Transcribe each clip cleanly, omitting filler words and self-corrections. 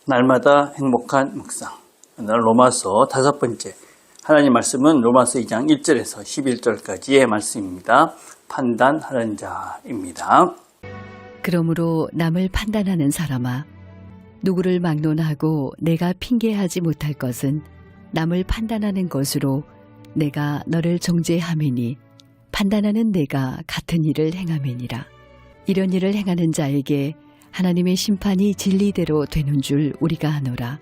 날마다 행복한 묵상. 오늘 로마서 5번째. 하나님 말씀은 로마서 2장 1절에서 11절까지의 말씀입니다. 판단하는 자입니다. 그러므로 남을 판단하는 사람아, 누구를 막론하고 내가 핑계하지 못할 것은 남을 판단하는 것으로 내가 너를 정죄함이니 판단하는 내가 같은 일을 행함이니라. 이런 일을 행하는 자에게 하나님의 심판이 진리대로 되는 줄 우리가 아노라.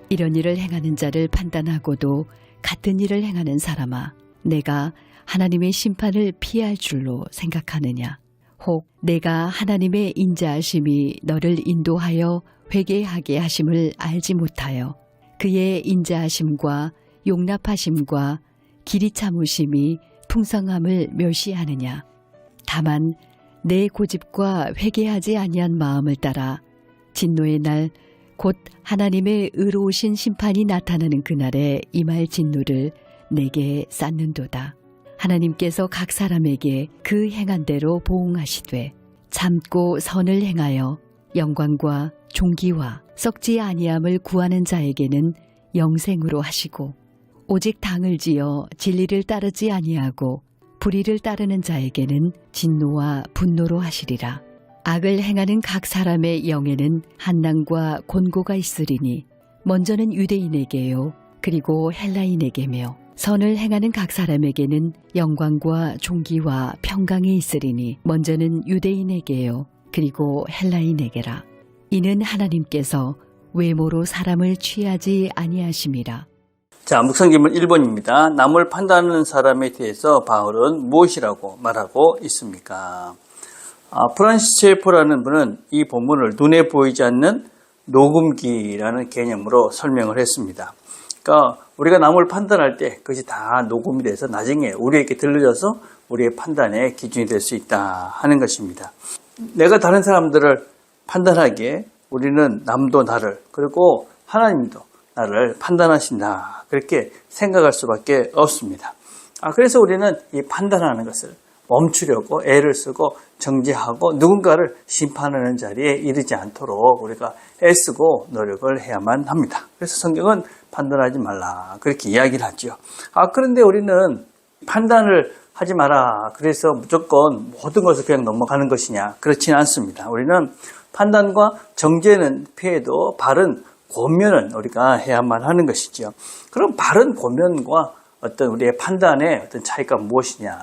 이런 일을 행하는 자를 판단하고도 같은 일을 행하는 사람아, 내가 하나님의 심판을 피할 줄로 생각하느냐. 혹 내가 하나님의 인자하심이 너를 인도하여 회개하게 하심을 알지 못하여 그의 인자하심과 용납하심과 길이 참으심이 풍성함을 멸시하느냐. 다만 내 고집과 회개하지 아니한 마음을 따라 진노의 날 곧 하나님의 의로우신 심판이 나타나는 그날에 임할 진노를 내게 쌓는도다. 하나님께서 각 사람에게 그 행한 대로 보응하시되 참고 선을 행하여 영광과 존귀와 썩지 아니함을 구하는 자에게는 영생으로 하시고, 오직 당을 지어 진리를 따르지 아니하고 불의를 따르는 자에게는 진노와 분노로 하시리라. 악을 행하는 각 사람의 영에는 한난과 곤고가 있으리니 먼저는 유대인에게요 그리고 헬라인에게며, 선을 행하는 각 사람에게는 영광과 존귀와 평강이 있으리니 먼저는 유대인에게요 그리고 헬라인에게라. 이는 하나님께서 외모로 사람을 취하지 아니하심이라. 자, 묵상기문 1번입니다. 남을 판단하는 사람에 대해서 바울은 무엇이라고 말하고 있습니까? 프란시스 셰퍼라는 분은 이 본문을 눈에 보이지 않는 녹음기라는 개념으로 설명을 했습니다. 그러니까 우리가 남을 판단할 때 그것이 다 녹음이 돼서 나중에 우리에게 들려져서 우리의 판단의 기준이 될 수 있다 하는 것입니다. 내가 다른 사람들을 판단하기에 우리는 남도 나를, 그리고 하나님도 나를 판단하신다, 그렇게 생각할 수밖에 없습니다. 그래서 우리는 이 판단하는 것을 멈추려고 애를 쓰고 정죄하고 누군가를 심판하는 자리에 이르지 않도록 우리가 애쓰고 노력을 해야만 합니다. 그래서 성경은 판단하지 말라, 그렇게 이야기를 하죠. 그런데 우리는 판단을 하지 마라, 그래서 무조건 모든 것을 그냥 넘어가는 것이냐? 그렇지는 않습니다. 우리는 판단과 정죄는 피해도 바른 권면은 우리가 해야만 하는 것이죠. 그럼 바른 권면과 어떤 우리의 판단의 어떤 차이가 무엇이냐?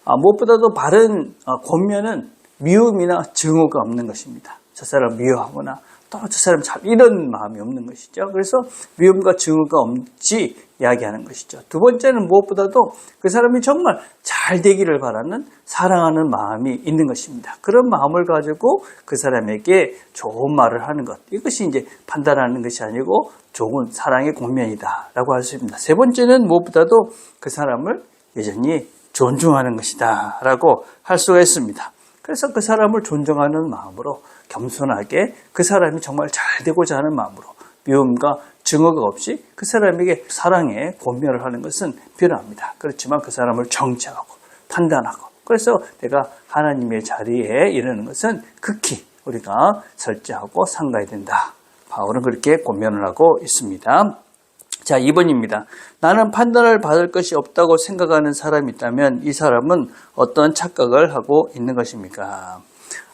무엇보다도 바른 권면은 미움이나 증오가 없는 것입니다. 저 사람 미워하거나 또 저 사람 참 이런 마음이 없는 것이죠. 그래서 미움과 증오가 없지 이야기하는 것이죠. 두 번째는 무엇보다도 그 사람이 정말 잘 되기를 바라는 사랑하는 마음이 있는 것입니다. 그런 마음을 가지고 그 사람에게 좋은 말을 하는 것, 이것이 이제 판단하는 것이 아니고 좋은 사랑의 권면이다 라고 할 수 있습니다. 세 번째는 무엇보다도 그 사람을 여전히 존중하는 것이다 라고 할 수가 있습니다. 그래서 그 사람을 존중하는 마음으로 겸손하게 그 사람이 정말 잘 되고자 하는 마음으로 미움과 증오가 없이 그 사람에게 사랑의 권면을 하는 것은 필요합니다. 그렇지만 그 사람을 정죄하고 판단하고, 그래서 내가 하나님의 자리에 이르는 것은 극히 우리가 절제하고 삼가야 된다. 바울은 그렇게 권면을 하고 있습니다. 자, 2번입니다. 나는 판단을 받을 것이 없다고 생각하는 사람이 있다면 이 사람은 어떤 착각을 하고 있는 것입니까?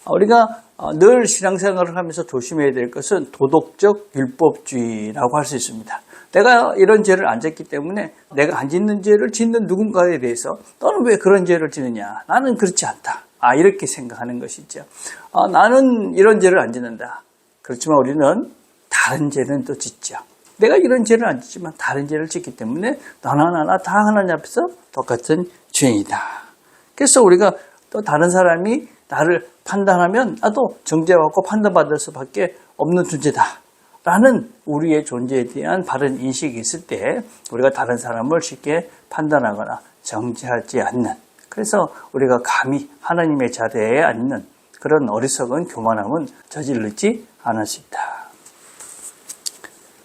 우리가 늘 신앙생활을 하면서 조심해야 될 것은 도덕적 율법주의라고 할 수 있습니다. 내가 이런 죄를 안 졌기 때문에 내가 안 짓는 죄를 짓는 누군가에 대해서 너는 왜 그런 죄를 짓느냐? 나는 그렇지 않다. 이렇게 생각하는 것이죠. 나는 이런 죄를 안 짓는다. 그렇지만 우리는 다른 죄는 또 짓죠. 내가 이런 죄를 안 짓지만 다른 죄를 짓기 때문에 너나 나나 다 하나님 앞에서 똑같은 죄인이다. 그래서 우리가 또 다른 사람이 나를 판단하면 나도 정죄받고 판단받을 수밖에 없는 존재다 라는 우리의 존재에 대한 바른 인식이 있을 때 우리가 다른 사람을 쉽게 판단하거나 정죄하지 않는, 그래서 우리가 감히 하나님의 자리에 앉는 그런 어리석은 교만함은 저지르지 않을 수 있다.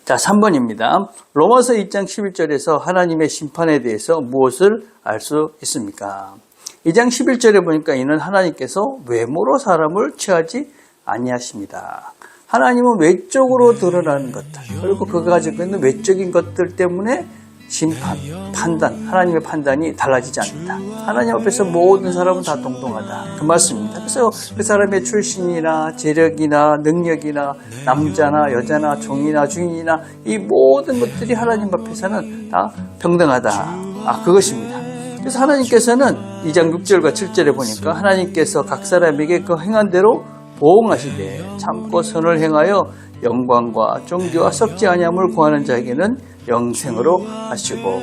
자, 3번입니다. 로마서 2장 11절에서 하나님의 심판에 대해서 무엇을 알 수 있습니까? 2장 11절에 보니까 이는 하나님께서 외모로 사람을 취하지 아니하십니다. 하나님은 외적으로 드러나는 것들, 그리고 그가 가지고 있는 외적인 것들 때문에 심판, 판단, 하나님의 판단이 달라지지 않는다. 하나님 앞에서 모든 사람은 다 동등하다. 그 말씀입니다. 그래서 그 사람의 출신이나 재력이나 능력이나 남자나 여자나 종이나 주인이나 이 모든 것들이 하나님 앞에서는 다 평등하다. 그것입니다. 그래서 하나님께서는 2장 6절과 7절에 보니까 하나님께서 각 사람에게 그 행한 대로 보응하시되 참고 선을 행하여 영광과 존귀와 썩지 아니함을 구하는 자에게는 영생으로 하시고.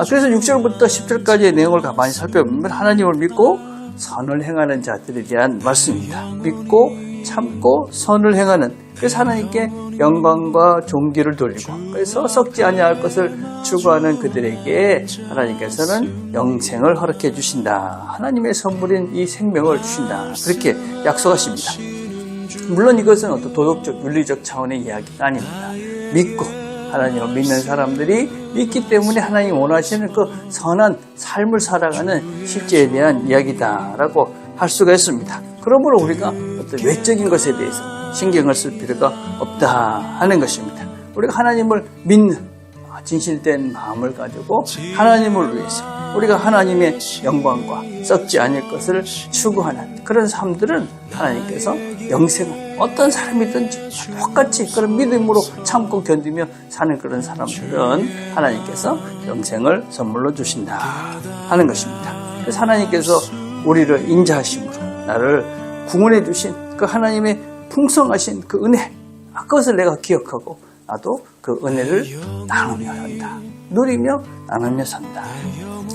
그래서 6절부터 10절까지의 내용을 가만히 살펴보면 하나님을 믿고 선을 행하는 자들에 대한 말씀입니다. 믿고 참고 선을 행하는, 그래서 하나님께 영광과 존귀를 돌리고, 그래서 썩지 아니할 것을 추구하는 그들에게 하나님께서는 영생을 허락해 주신다. 하나님의 선물인 이 생명을 주신다. 그렇게 약속하십니다. 물론 이것은 어떤 도덕적, 윤리적 차원의 이야기가 아닙니다. 믿고 하나님을 믿는 사람들이 믿기 때문에 하나님이 원하시는 그 선한 삶을 살아가는 실제에 대한 이야기다라고 할 수가 있습니다. 그러므로 우리가 어떤 외적인 것에 대해서 신경을 쓸 필요가 없다 하는 것입니다. 우리가 하나님을 믿는 진실된 마음을 가지고 하나님을 위해서 우리가 하나님의 영광과 썩지 않을 것을 추구하는 그런 삶들은 하나님께서 영생을 어떤 사람이든지 똑같이 그런 믿음으로 참고 견디며 사는 그런 사람들은 하나님께서 영생을 선물로 주신다 하는 것입니다. 그래서 하나님께서 우리를 인자하심으로 나를 구원해 주신 그 하나님의 풍성하신 그 은혜, 그것을 내가 기억하고 나도 그 은혜를 나누며 산다. 누리며 나누며 산다.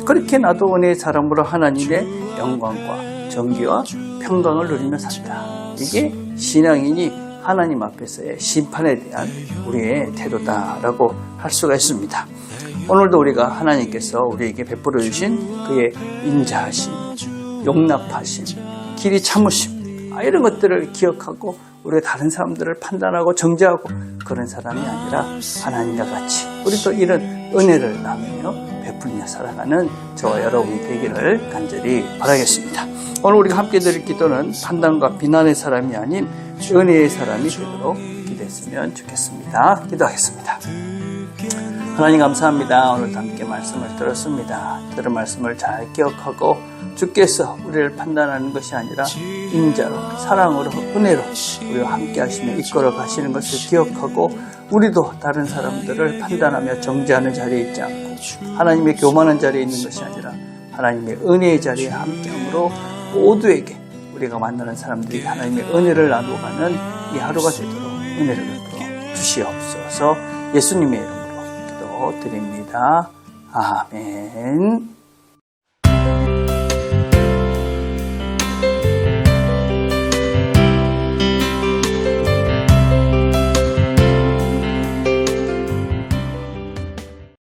그렇게 나도 은혜의 사람으로 하나님의 영광과 존귀와 평강을 누리며 산다. 이게 신앙인이 하나님 앞에서의 심판에 대한 우리의 태도다라고 할 수가 있습니다. 오늘도 우리가 하나님께서 우리에게 베풀어 주신 그의 인자하심, 용납하심, 길이 참으심, 이런 것들을 기억하고 우리가 다른 사람들을 판단하고 정죄하고 그런 사람이 아니라 하나님과 같이 우리도 이런 은혜를 나누며 베풀며 살아가는 저와 여러분이 되기를 간절히 바라겠습니다. 오늘 우리가 함께 드릴 기도는 판단과 비난의 사람이 아닌 은혜의 사람이 되도록 기도했으면 좋겠습니다. 기도하겠습니다. 하나님 감사합니다. 오늘도 함께 말씀을 들었습니다. 들은 말씀을 잘 기억하고 주께서 우리를 판단하는 것이 아니라 인자로 사랑으로 은혜로 우리와 함께 하시며 이끌어 가시는 것을 기억하고 우리도 다른 사람들을 판단하며 정죄하는 자리에 있지 않고 하나님의 교만한 자리에 있는 것이 아니라 하나님의 은혜의 자리에 함께함으로 모두에게 우리가 만나는 사람들이 하나님의 은혜를 나누어가는 이 하루가 되도록 은혜를 베풀어 주시옵소서. 예수님의 이름으로 기도드립니다. 아멘.